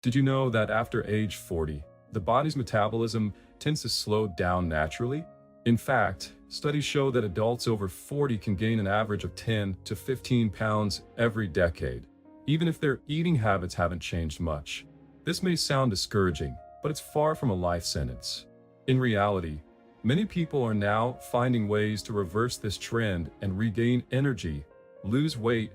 Did you know that after age 40, the body's metabolism tends to slow down naturally? In fact, studies show that adults over 40 can gain an average of 10 to 15 pounds every decade, even if their eating habits haven't changed much. This may sound discouraging, but it's far from a life sentence. In reality, many people are now finding ways to reverse this trend and regain energy, lose weight,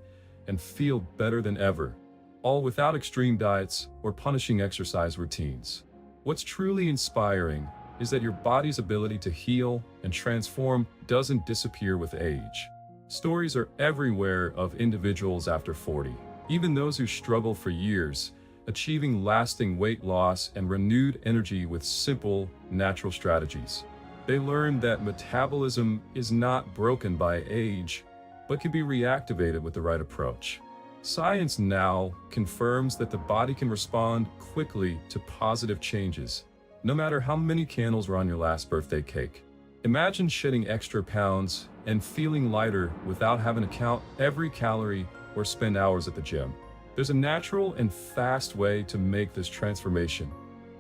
and feel better than ever, all without extreme diets or punishing exercise routines. What's truly inspiring is that your body's ability to heal and transform doesn't disappear with age. Stories are everywhere of individuals after 40, even those who struggle for years, achieving lasting weight loss and renewed energy with simple, natural strategies. They learned that metabolism is not broken by age, but can be reactivated with the right approach. Science now confirms that the body can respond quickly to positive changes, no matter how many candles were on your last birthday cake. Imagine shedding extra pounds and feeling lighter without having to count every calorie or spend hours at the gym. There's a natural and fast way to make this transformation,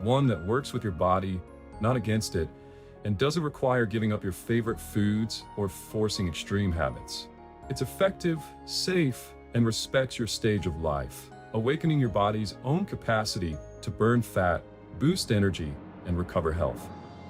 one that works with your body, not against it, and doesn't require giving up your favorite foods or forcing extreme habits. It's effective, safe, and respects your stage of life, awakening your body's own capacity to burn fat, boost energy, and recover health.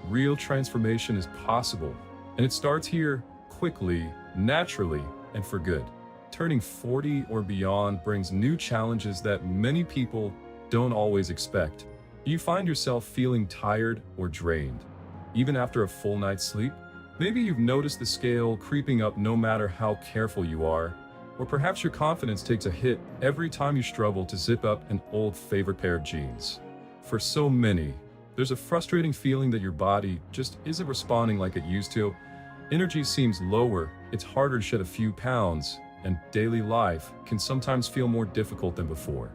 Real transformation is possible, and it starts here, quickly, naturally, and for good. Turning 40 or beyond brings new challenges that many people don't always expect. Do you find yourself feeling tired or drained, even after a full night's sleep? Maybe you've noticed the scale creeping up no matter how careful you are, or perhaps your confidence takes a hit every time you struggle to zip up an old favorite pair of jeans. For so many, there's a frustrating feeling that your body just isn't responding like it used to. Energy seems lower, it's harder to shed a few pounds, and daily life can sometimes feel more difficult than before.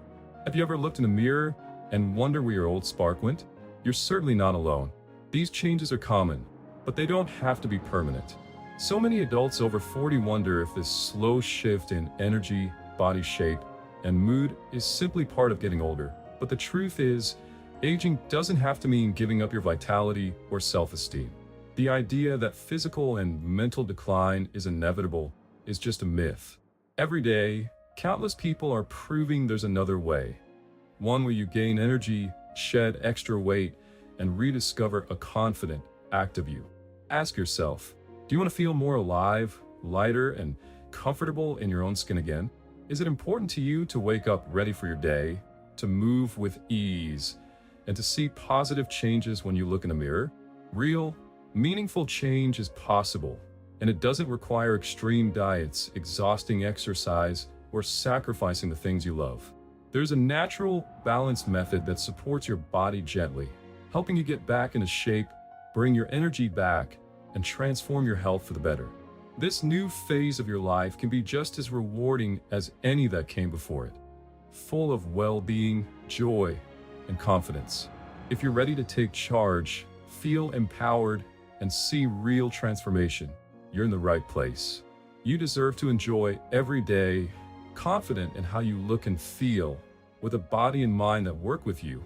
Have you ever looked in the mirror and wonder where your old spark went? You're certainly not alone. These changes are common, but they don't have to be permanent. So many adults over 40 wonder if this slow shift in energy, body shape, and mood is simply part of getting older. But the truth is, aging doesn't have to mean giving up your vitality or self-esteem. The idea that physical and mental decline is inevitable is just a myth. Every day, countless people are proving there's another way. One where you gain energy, shed extra weight, and rediscover a confident, active you. Ask yourself, do you want to feel more alive, lighter, and comfortable in your own skin again? Is it important to you to wake up ready for your day, to move with ease, and to see positive changes when you look in the mirror? Real, meaningful change is possible, and it doesn't require extreme diets, exhausting exercise, or sacrificing the things you love. There's a natural, balanced method that supports your body gently, helping you get back into shape, bring your energy back, and transform your health for the better. This new phase of your life can be just as rewarding as any that came before it, full of well-being, joy, and confidence. If you're ready to take charge, feel empowered, and see real transformation, you're in the right place. You deserve to enjoy every day, confident in how you look and feel, with a body and mind that work with you,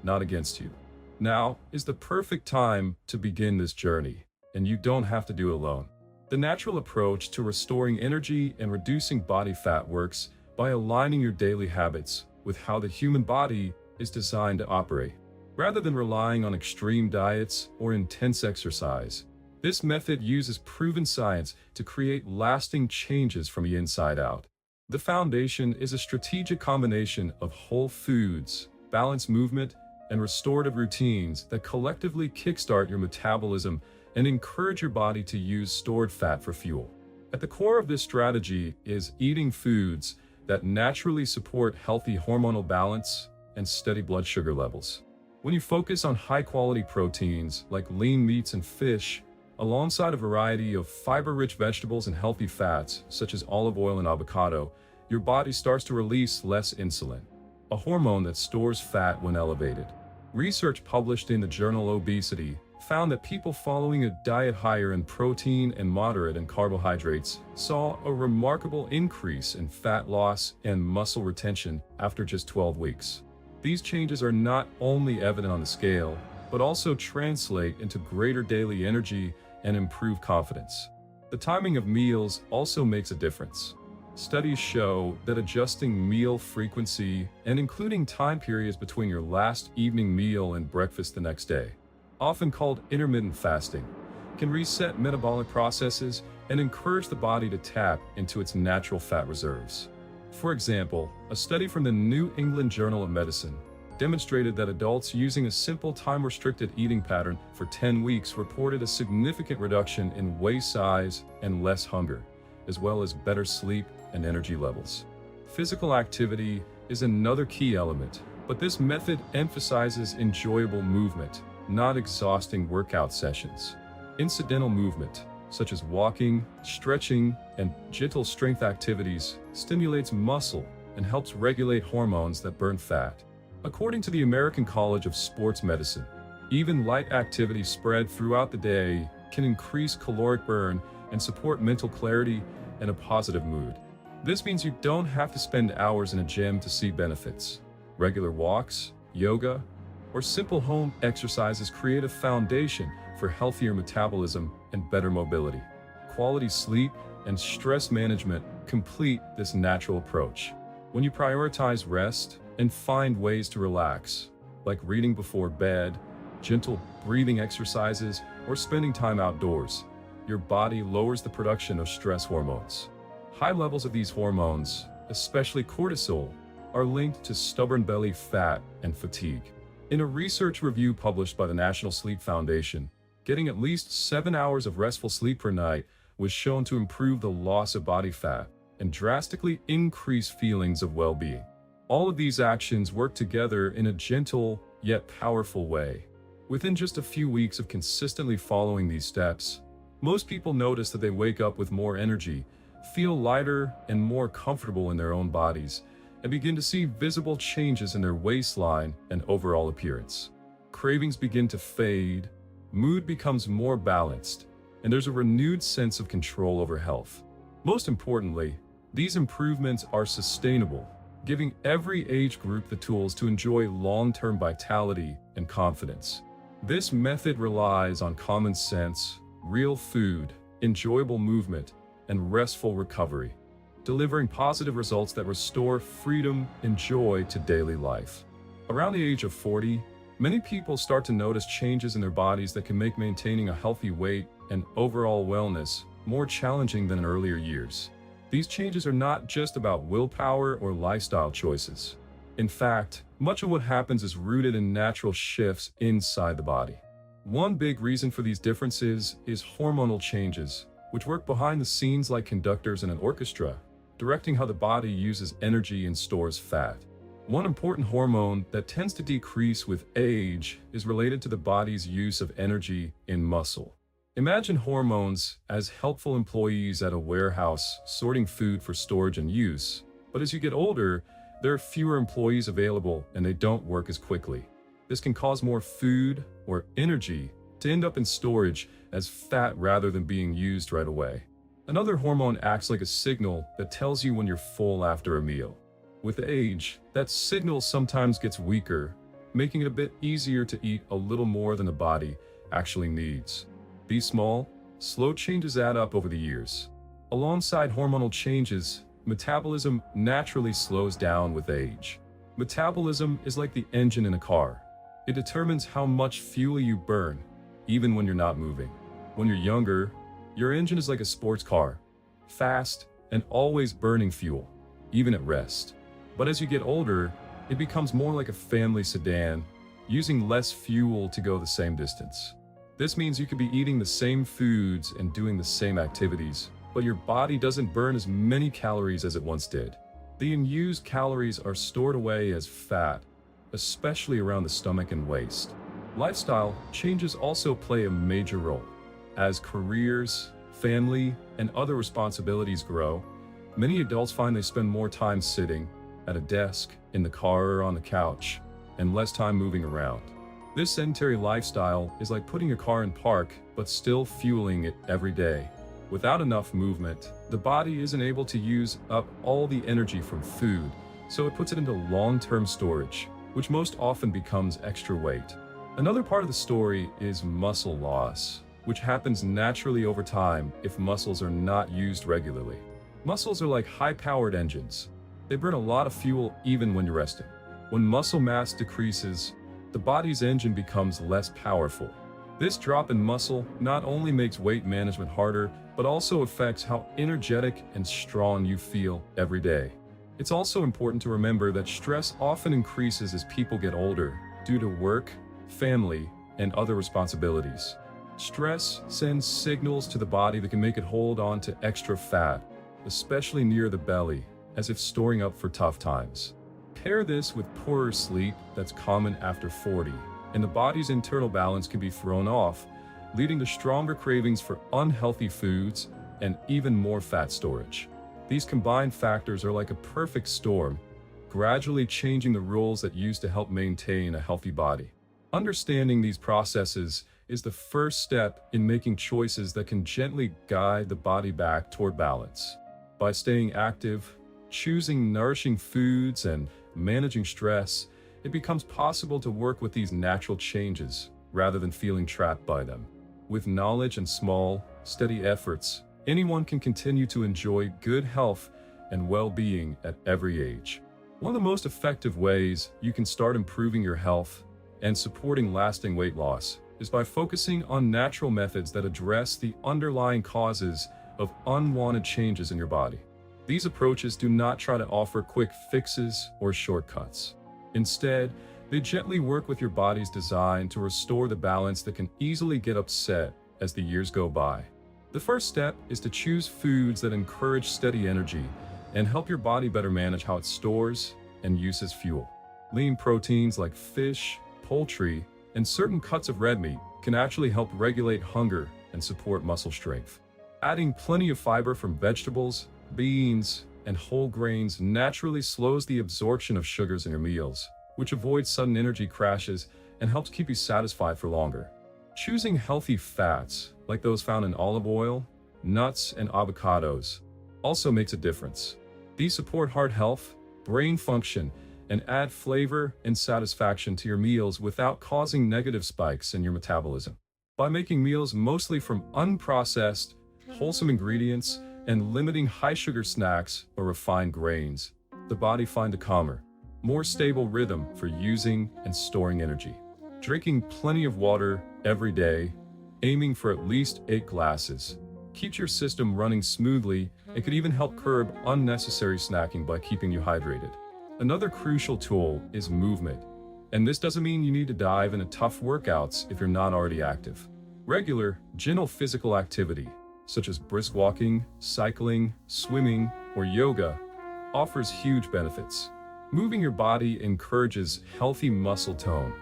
not against you. Now is the perfect time to begin this journey, and you don't have to do it alone. The natural approach to restoring energy and reducing body fat works by aligning your daily habits with how the human body is designed to operate. Rather than relying on extreme diets or intense exercise, this method uses proven science to create lasting changes from the inside out. The foundation is a strategic combination of whole foods, balanced movement, and restorative routines that collectively kickstart your metabolism and encourage your body to use stored fat for fuel. At the core of this strategy is eating foods that naturally support healthy hormonal balance and steady blood sugar levels. When you focus on high-quality proteins like lean meats and fish, alongside a variety of fiber-rich vegetables and healthy fats such as olive oil and avocado, your body starts to release less insulin, a hormone that stores fat when elevated. Research published in the journal Obesity found that people following a diet higher in protein and moderate in carbohydrates saw a remarkable increase in fat loss and muscle retention after just 12 weeks. These changes are not only evident on the scale, but also translate into greater daily energy and improved confidence. The timing of meals also makes a difference. Studies show that adjusting meal frequency and including time periods between your last evening meal and breakfast the next day, often called intermittent fasting, can reset metabolic processes and encourage the body to tap into its natural fat reserves. For example, a study from the New England Journal of Medicine demonstrated that adults using a simple time-restricted eating pattern for 10 weeks reported a significant reduction in waist size and less hunger, as well as better sleep and energy levels. Physical activity is another key element, but this method emphasizes enjoyable movement, not exhausting workout sessions. Incidental movement, such as walking, stretching, and gentle strength activities, stimulates muscle and helps regulate hormones that burn fat. According to the American College of Sports Medicine, even light activity spread throughout the day can increase caloric burn and support mental clarity and a positive mood. This means you don't have to spend hours in a gym to see benefits. Regular walks, yoga, or simple home exercises create a foundation for healthier metabolism and better mobility. Quality sleep and stress management complete this natural approach. When you prioritize rest and find ways to relax, like reading before bed, gentle breathing exercises, or spending time outdoors, your body lowers the production of stress hormones. High levels of these hormones, especially cortisol, are linked to stubborn belly fat and fatigue. In a research review published by the National Sleep Foundation, getting at least 7 hours of restful sleep per night was shown to improve the loss of body fat and drastically increase feelings of well-being. All of these actions work together in a gentle yet powerful way. Within just a few weeks of consistently following these steps, most people notice that they wake up with more energy, feel lighter and more comfortable in their own bodies, and begin to see visible changes in their waistline and overall appearance. Cravings begin to fade, mood becomes more balanced, and there's a renewed sense of control over health. Most importantly, these improvements are sustainable, giving every age group the tools to enjoy long-term vitality and confidence. This method relies on common sense, real food, enjoyable movement, and restful recovery, delivering positive results that restore freedom and joy to daily life. Around the age of 40, many people start to notice changes in their bodies that can make maintaining a healthy weight and overall wellness more challenging than in earlier years. These changes are not just about willpower or lifestyle choices. In fact, much of what happens is rooted in natural shifts inside the body. One big reason for these differences is hormonal changes, which work behind the scenes like conductors in an orchestra, directing how the body uses energy and stores fat. One important hormone that tends to decrease with age is related to the body's use of energy in muscle. Imagine hormones as helpful employees at a warehouse sorting food for storage and use, but as you get older, there are fewer employees available and they don't work as quickly. This can cause more food or energy to end up in storage as fat rather than being used right away. Another hormone acts like a signal that tells you when you're full after a meal. With age, that signal sometimes gets weaker, making it a bit easier to eat a little more than the body actually needs. These small, slow changes add up over the years. Alongside hormonal changes, metabolism naturally slows down with age. Metabolism is like the engine in a car. It determines how much fuel you burn, even when you're not moving. When you're younger, your engine is like a sports car, fast and always burning fuel, even at rest. But as you get older, it becomes more like a family sedan, using less fuel to go the same distance. This means you could be eating the same foods and doing the same activities, but your body doesn't burn as many calories as it once did. The unused calories are stored away as fat, especially around the stomach and waist. Lifestyle changes also play a major role. As careers, family, and other responsibilities grow, many adults find they spend more time sitting, at a desk, in the car, or on the couch, and less time moving around. This sedentary lifestyle is like putting a car in park, but still fueling it every day. Without enough movement, the body isn't able to use up all the energy from food, so it puts it into long-term storage. which most often becomes extra weight. Another part of the story is muscle loss, which happens naturally over time if muscles are not used regularly. Muscles are like high-powered engines. They burn a lot of fuel even when you're resting. When muscle mass decreases, the body's engine becomes less powerful. This drop in muscle not only makes weight management harder, but also affects how energetic and strong you feel every day. It's also important to remember that stress often increases as people get older due to work, family, and other responsibilities. Stress sends signals to the body that can make it hold on to extra fat, especially near the belly, as if storing up for tough times. Pair this with poorer sleep that's common after 40, and the body's internal balance can be thrown off, leading to stronger cravings for unhealthy foods and even more fat storage. These combined factors are like a perfect storm, gradually changing the rules that used to help maintain a healthy body. Understanding these processes is the first step in making choices that can gently guide the body back toward balance. By staying active, choosing nourishing foods, and managing stress, it becomes possible to work with these natural changes rather than feeling trapped by them. With knowledge and small, steady efforts, anyone can continue to enjoy good health and well-being at every age. One of the most effective ways you can start improving your health and supporting lasting weight loss is by focusing on natural methods that address the underlying causes of unwanted changes in your body. These approaches do not try to offer quick fixes or shortcuts. Instead, they gently work with your body's design to restore the balance that can easily get upset as the years go by. The first step is to choose foods that encourage steady energy and help your body better manage how it stores and uses fuel. Lean proteins like fish, poultry, and certain cuts of red meat can actually help regulate hunger and support muscle strength. Adding plenty of fiber from vegetables, beans, and whole grains naturally slows the absorption of sugars in your meals, which avoids sudden energy crashes and helps keep you satisfied for longer. Choosing healthy fats, like those found in olive oil, nuts, and avocados, also makes a difference. These support heart health, brain function, and add flavor and satisfaction to your meals without causing negative spikes in your metabolism. By making meals mostly from unprocessed, wholesome ingredients, and limiting high-sugar snacks or refined grains, the body finds a calmer, more stable rhythm for using and storing energy. Drinking plenty of water every day, aiming for at least 8 glasses, keeps your system running smoothly and could even help curb unnecessary snacking by keeping you hydrated. Another crucial tool is movement, and this doesn't mean you need to dive into tough workouts if you're not already active. Regular, gentle physical activity, such as brisk walking, cycling, swimming, or yoga, offers huge benefits. Moving your body encourages healthy muscle tone,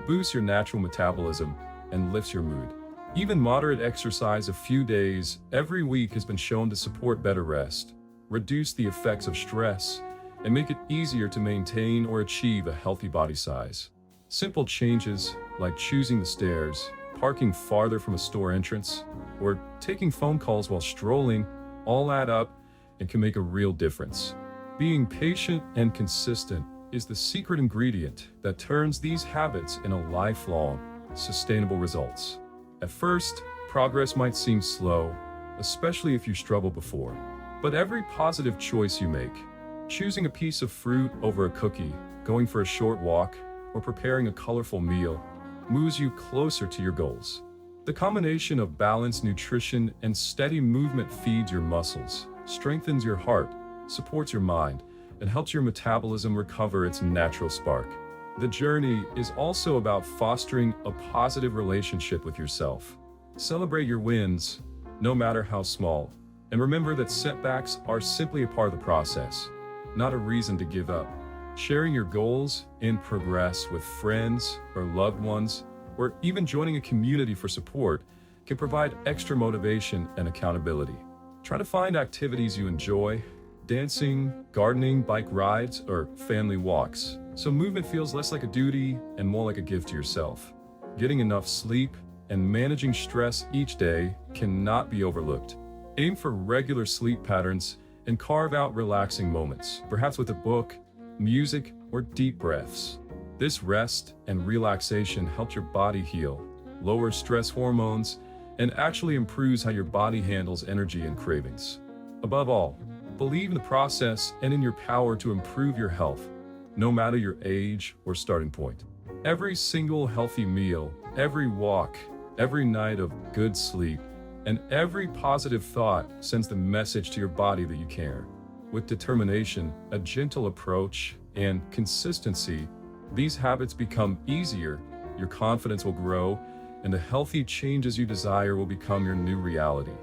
boosts your natural metabolism, and lifts your mood. Even moderate exercise a few days every week has been shown to support better rest, reduce the effects of stress, and make it easier to maintain or achieve a healthy body size. Simple changes like choosing the stairs, parking farther from a store entrance, or taking phone calls while strolling all add up and can make a real difference. Being patient and consistent is the secret ingredient that turns these habits into lifelong, sustainable results. At first, progress might seem slow, especially if you struggled before. But every positive choice you make, choosing a piece of fruit over a cookie, going for a short walk, or preparing a colorful meal, moves you closer to your goals. The combination of balanced nutrition and steady movement feeds your muscles, strengthens your heart, supports your mind, and helps your metabolism recover its natural spark. The journey is also about fostering a positive relationship with yourself. Celebrate your wins, no matter how small, and remember that setbacks are simply a part of the process, not a reason to give up. Sharing your goals and progress with friends or loved ones, or even joining a community for support, can provide extra motivation and accountability. Try to find activities you enjoy, dancing, gardening, bike rides, or family walks, so movement feels less like a duty and more like a gift to yourself. Getting enough sleep and managing stress each day cannot be overlooked. Aim for regular sleep patterns and carve out relaxing moments, perhaps with a book, music, or deep breaths. This rest and relaxation helps your body heal, lowers stress hormones, and actually improves how your body handles energy and cravings. Above all, believe in the process and in your power to improve your health, no matter your age or starting point. Every single healthy meal, every walk, every night of good sleep, and every positive thought sends the message to your body that you care. With determination, a gentle approach, and consistency, these habits become easier, your confidence will grow, and the healthy changes you desire will become your new reality.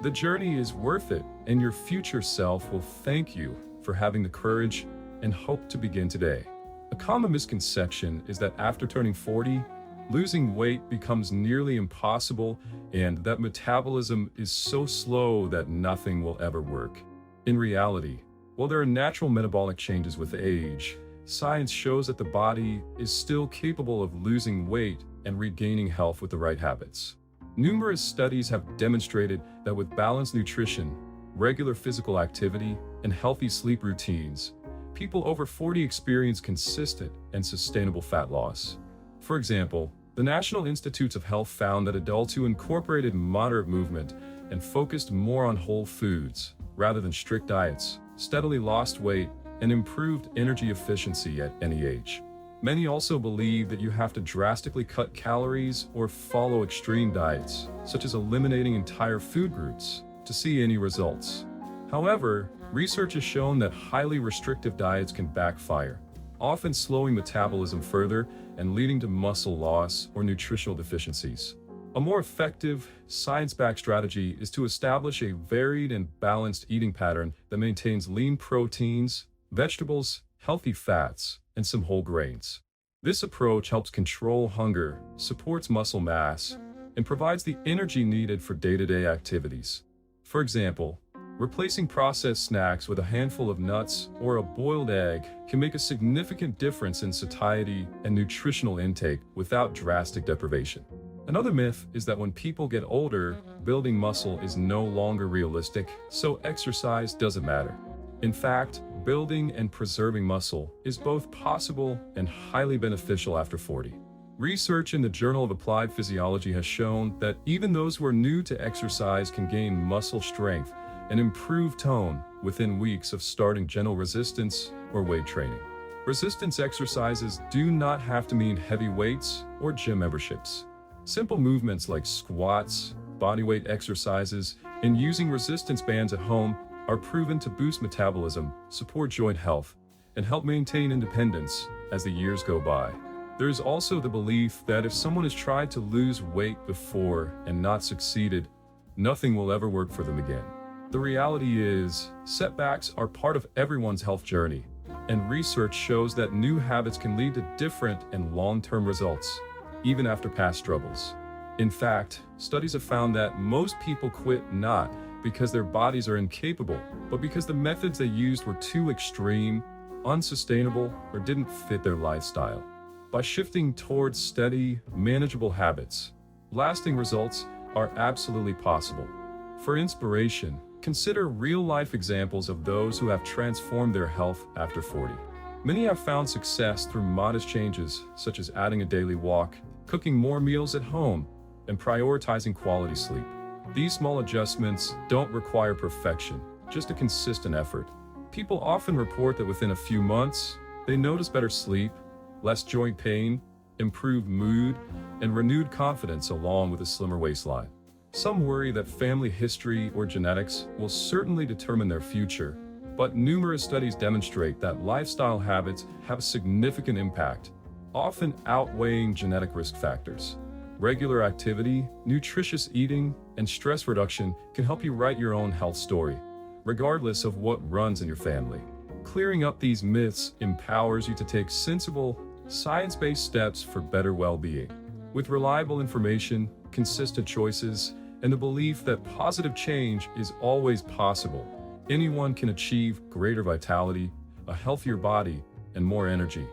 The journey is worth it, and your future self will thank you for having the courage and hope to begin today. A common misconception is that after turning 40, losing weight becomes nearly impossible and that metabolism is so slow that nothing will ever work. In reality, while there are natural metabolic changes with age, science shows that the body is still capable of losing weight and regaining health with the right habits. Numerous studies have demonstrated that with balanced nutrition, regular physical activity, and healthy sleep routines, people over 40 experience consistent and sustainable fat loss. For example, the National Institutes of Health found that adults who incorporated moderate movement and focused more on whole foods rather than strict diets steadily lost weight and improved energy efficiency at any age. Many also believe that you have to drastically cut calories or follow extreme diets, such as eliminating entire food groups, to see any results. However, research has shown that highly restrictive diets can backfire, often slowing metabolism further and leading to muscle loss or nutritional deficiencies. A more effective, science-backed strategy is to establish a varied and balanced eating pattern that maintains lean proteins, vegetables, healthy fats, and some whole grains. This approach helps control hunger, supports muscle mass, and provides the energy needed for day-to-day activities. For example, replacing processed snacks with a handful of nuts or a boiled egg can make a significant difference in satiety and nutritional intake without drastic deprivation. Another myth is that when people get older, building muscle is no longer realistic, so exercise doesn't matter. In fact, building and preserving muscle is both possible and highly beneficial after 40. Research in the Journal of Applied Physiology has shown that even those who are new to exercise can gain muscle strength and improve tone within weeks of starting gentle resistance or weight training. Resistance exercises do not have to mean heavy weights or gym memberships. Simple movements like squats, bodyweight exercises, and using resistance bands at home are proven to boost metabolism, support joint health, and help maintain independence as the years go by. There is also the belief that if someone has tried to lose weight before and not succeeded, nothing will ever work for them again. The reality is, setbacks are part of everyone's health journey, and research shows that new habits can lead to different and long-term results, even after past struggles. In fact, studies have found that most people quit not because their bodies are incapable, but because the methods they used were too extreme, unsustainable, or didn't fit their lifestyle. By shifting towards steady, manageable habits, lasting results are absolutely possible. For inspiration, consider real-life examples of those who have transformed their health after 40. Many have found success through modest changes, such as adding a daily walk, cooking more meals at home, and prioritizing quality sleep. These small adjustments don't require perfection, just a consistent effort. People often report that within a few months, they notice better sleep, less joint pain, improved mood, and renewed confidence along with a slimmer waistline. Some worry that family history or genetics will certainly determine their future, but numerous studies demonstrate that lifestyle habits have a significant impact, often outweighing genetic risk factors. Regular activity, nutritious eating, and stress reduction can help you write your own health story, regardless of what runs in your family. Clearing up these myths empowers you to take sensible, science-based steps for better well-being. With reliable information, consistent choices, and the belief that positive change is always possible, anyone can achieve greater vitality, a healthier body, and more energy,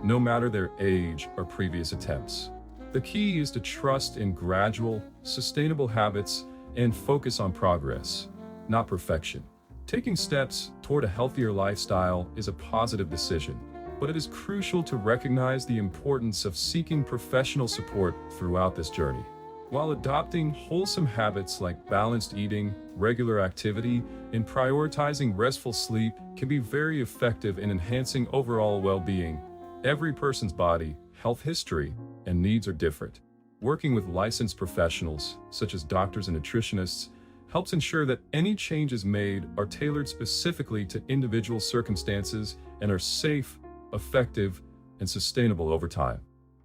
no matter their age or previous attempts. The key is to trust in gradual, sustainable habits and focus on progress, not perfection. Taking steps toward a healthier lifestyle is a positive decision, but it is crucial to recognize the importance of seeking professional support throughout this journey. While adopting wholesome habits like balanced eating, regular activity, and prioritizing restful sleep can be very effective in enhancing overall well-being, every person's body, health history, and needs are different. Working with licensed professionals, such as doctors and nutritionists, helps ensure that any changes made are tailored specifically to individual circumstances and are safe, effective, and sustainable over time.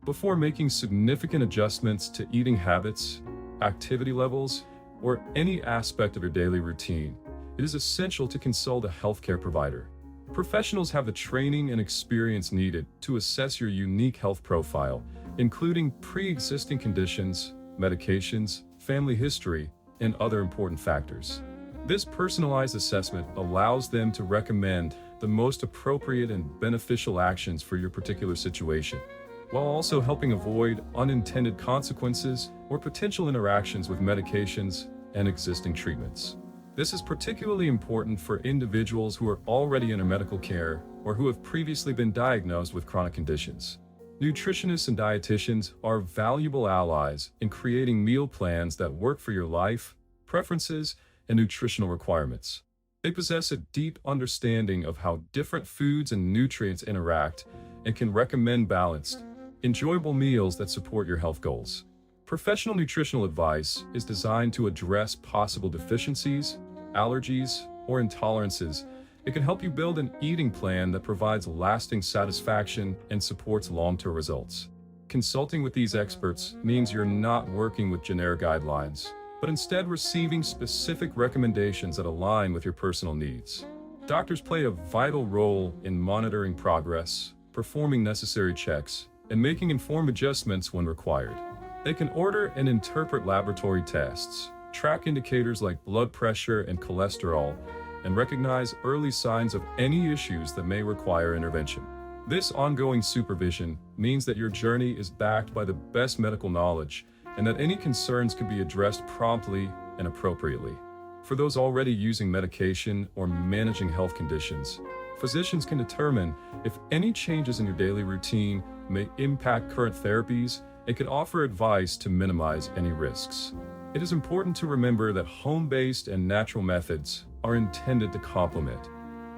Before making significant adjustments to eating habits, activity levels, or any aspect of your daily routine, it is essential to consult a healthcare provider. Professionals have the training and experience needed to assess your unique health profile, including pre-existing conditions, medications, family history, and other important factors. This personalized assessment allows them to recommend the most appropriate and beneficial actions for your particular situation, while also helping avoid unintended consequences or potential interactions with medications and existing treatments. This is particularly important for individuals who are already in medical care or who have previously been diagnosed with chronic conditions. Nutritionists and dietitians are valuable allies in creating meal plans that work for your life, preferences, and nutritional requirements. They possess a deep understanding of how different foods and nutrients interact and can recommend balanced, enjoyable meals that support your health goals. Professional nutritional advice is designed to address possible deficiencies, allergies, or intolerances. It can help you build an eating plan that provides lasting satisfaction and supports long-term results. Consulting with these experts means you're not working with generic guidelines, but instead receiving specific recommendations that align with your personal needs. Doctors play a vital role in monitoring progress, performing necessary checks, and making informed adjustments when required. They can order and interpret laboratory tests, track indicators like blood pressure and cholesterol, and recognize early signs of any issues that may require intervention. This ongoing supervision means that your journey is backed by the best medical knowledge and that any concerns can be addressed promptly and appropriately. For those already using medication or managing health conditions, physicians can determine if any changes in your daily routine may impact current therapies and can offer advice to minimize any risks. It is important to remember that home-based and natural methods are intended to complement,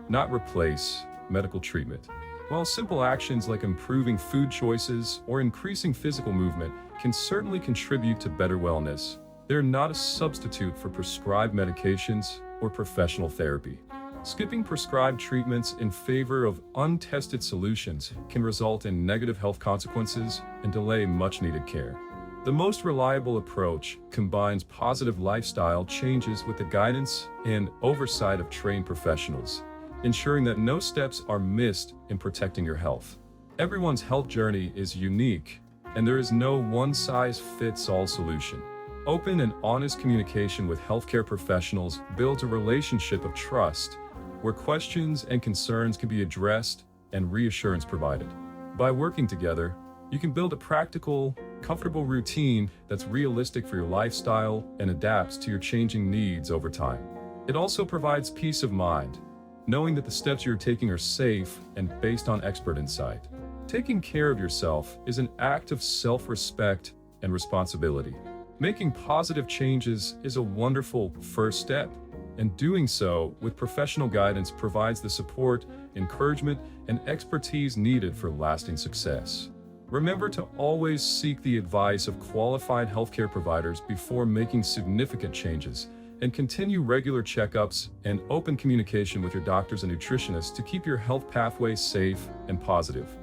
not replace, medical treatment. While simple actions like improving food choices or increasing physical movement can certainly contribute to better wellness, they're not a substitute for prescribed medications or professional therapy. Skipping prescribed treatments in favor of untested solutions can result in negative health consequences and delay much-needed care. The most reliable approach combines positive lifestyle changes with the guidance and oversight of trained professionals, ensuring that no steps are missed in protecting your health. Everyone's health journey is unique, and there is no one-size-fits-all solution. Open and honest communication with healthcare professionals builds a relationship of trust, where questions and concerns can be addressed and reassurance provided. By working together, you can build a practical, comfortable routine that's realistic for your lifestyle and adapts to your changing needs over time. It also provides peace of mind, knowing that the steps you're taking are safe and based on expert insight. Taking care of yourself is an act of self-respect and responsibility. Making positive changes is a wonderful first step, and doing so with professional guidance provides the support, encouragement, and expertise needed for lasting success. Remember to always seek the advice of qualified healthcare providers before making significant changes, and continue regular checkups and open communication with your doctors and nutritionists to keep your health pathway safe and positive.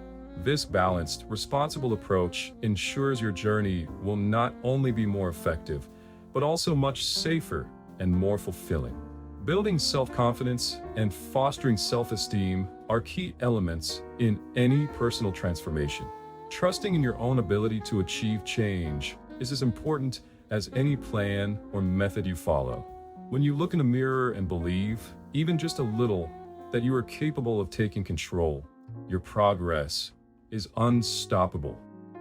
This balanced, responsible approach ensures your journey will not only be more effective, but also much safer and more fulfilling. Building self-confidence and fostering self-esteem are key elements in any personal transformation. Trusting in your own ability to achieve change is as important as any plan or method you follow. When you look in a mirror and believe, even just a little, that you are capable of taking control, your progress is unstoppable.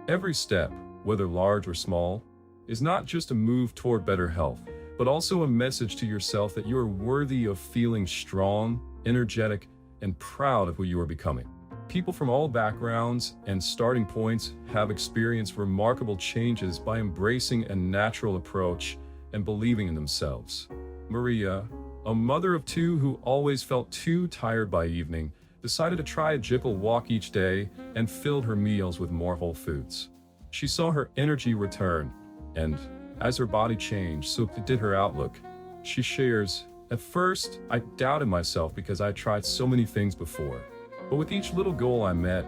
Every step, whether large or small, is not just a move toward better health, but also a message to yourself that you are worthy of feeling strong, energetic, and proud of who you are becoming. People from all backgrounds and starting points have experienced remarkable changes by embracing a natural approach and believing in themselves. Maria, a mother of two who always felt too tired by evening, decided to try a gentle walk each day and filled her meals with more whole foods. She saw her energy return, and as her body changed, so did her outlook. She shares, "At first, I doubted myself because I tried so many things before. But with each little goal I met,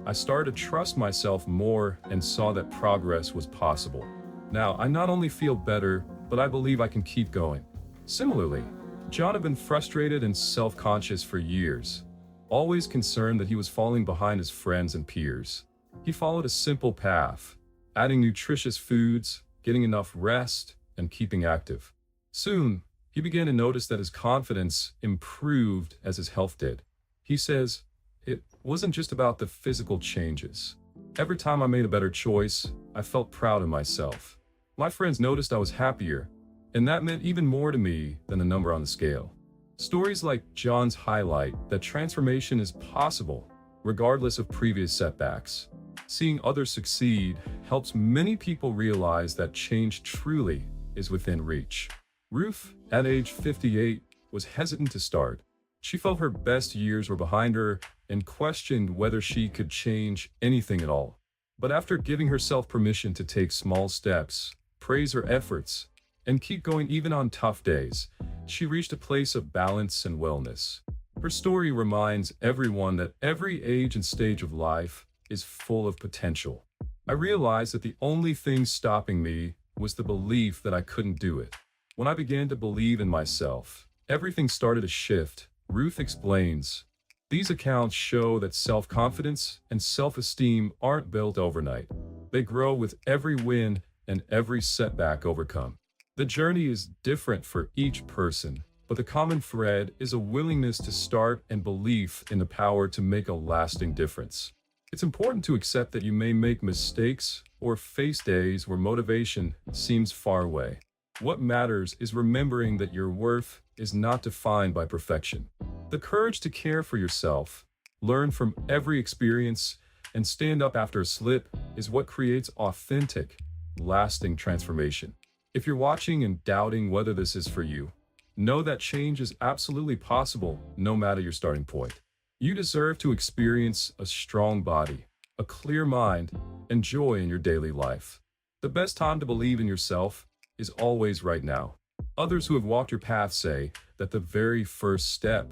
I started to trust myself more and saw that progress was possible. Now, I not only feel better, but I believe I can keep going." Similarly, John had been frustrated and self-conscious for years, always concerned that he was falling behind his friends and peers. He followed a simple path, adding nutritious foods, getting enough rest, and keeping active. Soon, he began to notice that his confidence improved as his health did. He says, "It wasn't just about the physical changes. Every time I made a better choice, I felt proud of myself. My friends noticed I was happier, and that meant even more to me than the number on the scale." Stories like John's highlight that transformation is possible, regardless of previous setbacks. Seeing others succeed helps many people realize that change truly is within reach. Ruth, at age 58, was hesitant to start. She felt her best years were behind her and questioned whether she could change anything at all. But after giving herself permission to take small steps, praise her efforts, and keep going even on tough days, she reached a place of balance and wellness. Her story reminds everyone that every age and stage of life is full of potential. I realized that the only thing stopping me was the belief that I couldn't do it. When I began to believe in myself, everything started to shift. Ruth explains, "These accounts show that self-confidence and self-esteem aren't built overnight. They grow with every win and every setback overcome. The journey is different for each person, but the common thread is a willingness to start and belief in the power to make a lasting difference." It's important to accept that you may make mistakes or face days where motivation seems far away. What matters is remembering that your worth is not defined by perfection. The courage to care for yourself, learn from every experience, and stand up after a slip is what creates authentic, lasting transformation. If you're watching and doubting whether this is for you, know that change is absolutely possible no matter your starting point. You deserve to experience a strong body, a clear mind, and joy in your daily life. The best time to believe in yourself is always right now. Others who have walked your path say that the very first step,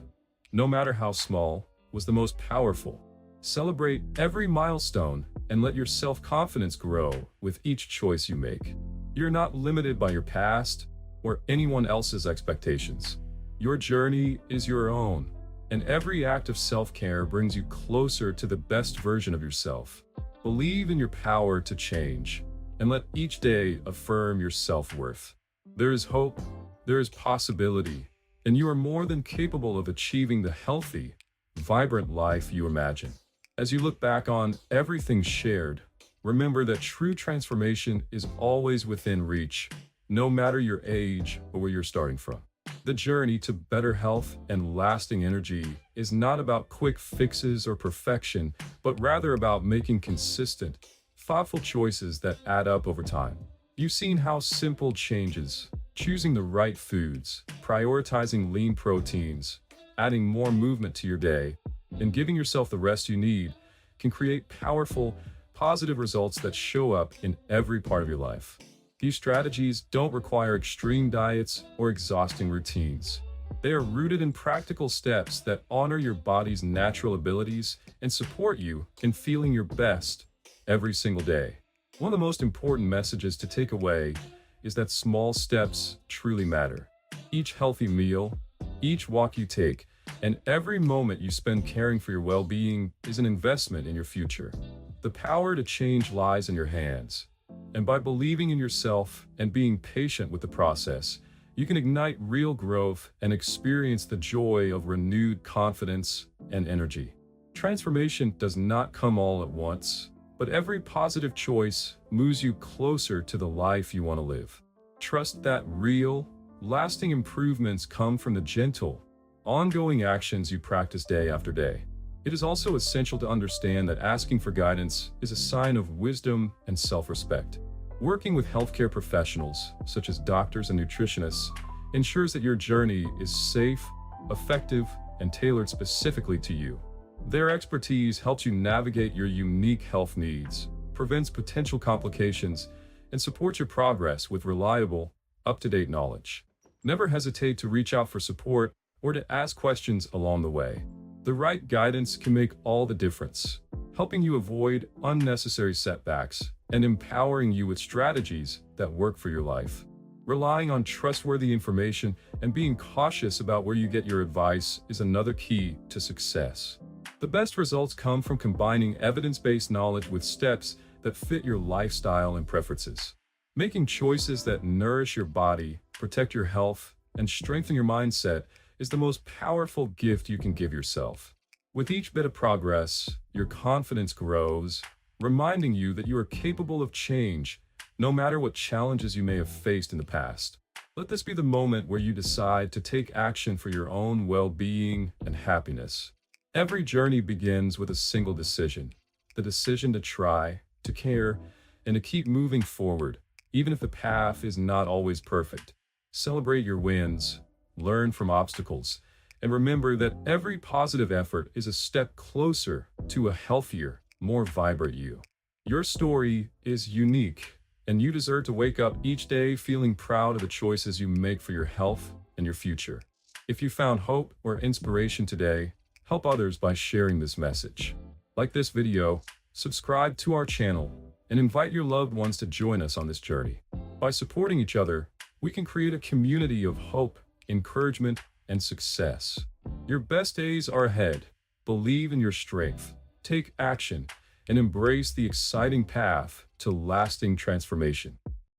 no matter how small, was the most powerful. Celebrate every milestone and let your self-confidence grow with each choice you make. You're not limited by your past or anyone else's expectations. Your journey is your own, and every act of self-care brings you closer to the best version of yourself. Believe in your power to change, and let each day affirm your self-worth. There is hope, there is possibility, and you are more than capable of achieving the healthy, vibrant life you imagine. As you look back on everything shared, remember that true transformation is always within reach, no matter your age or where you're starting from. The journey to better health and lasting energy is not about quick fixes or perfection, but rather about making consistent, thoughtful choices that add up over time. You've seen how simple changes, choosing the right foods, prioritizing lean proteins, adding more movement to your day, and giving yourself the rest you need can create powerful, positive results that show up in every part of your life. These strategies don't require extreme diets or exhausting routines. They are rooted in practical steps that honor your body's natural abilities and support you in feeling your best every single day. One of the most important messages to take away is that small steps truly matter. Each healthy meal, each walk you take, and every moment you spend caring for your well-being is an investment in your future. The power to change lies in your hands. And by believing in yourself and being patient with the process, you can ignite real growth and experience the joy of renewed confidence and energy. Transformation does not come all at once, but every positive choice moves you closer to the life you want to live. Trust that real, lasting improvements come from the gentle, ongoing actions you practice day after day. It is also essential to understand that asking for guidance is a sign of wisdom and self-respect. Working with healthcare professionals, such as doctors and nutritionists, ensures that your journey is safe, effective, and tailored specifically to you. Their expertise helps you navigate your unique health needs, prevents potential complications, and supports your progress with reliable, up-to-date knowledge. Never hesitate to reach out for support or to ask questions along the way. The right guidance can make all the difference, helping you avoid unnecessary setbacks and empowering you with strategies that work for your life. Relying on trustworthy information and being cautious about where you get your advice is another key to success. The best results come from combining evidence-based knowledge with steps that fit your lifestyle and preferences. Making choices that nourish your body, protect your health, and strengthen your mindset is the most powerful gift you can give yourself. With each bit of progress, your confidence grows, reminding you that you are capable of change, no matter what challenges you may have faced in the past. Let this be the moment where you decide to take action for your own well-being and happiness. Every journey begins with a single decision, the decision to try, to care, and to keep moving forward, even if the path is not always perfect. Celebrate your wins, learn from obstacles, and remember that every positive effort is a step closer to a healthier, more vibrant you. Your story is unique, and you deserve to wake up each day feeling proud of the choices you make for your health and your future. If you found hope or inspiration today, help others by sharing this message. Like this video, subscribe to our channel, and invite your loved ones to join us on this journey. By supporting each other, we can create a community of hope, encouragement, and success. Your best days are ahead. Believe in your strength, take action, and embrace the exciting path to lasting transformation.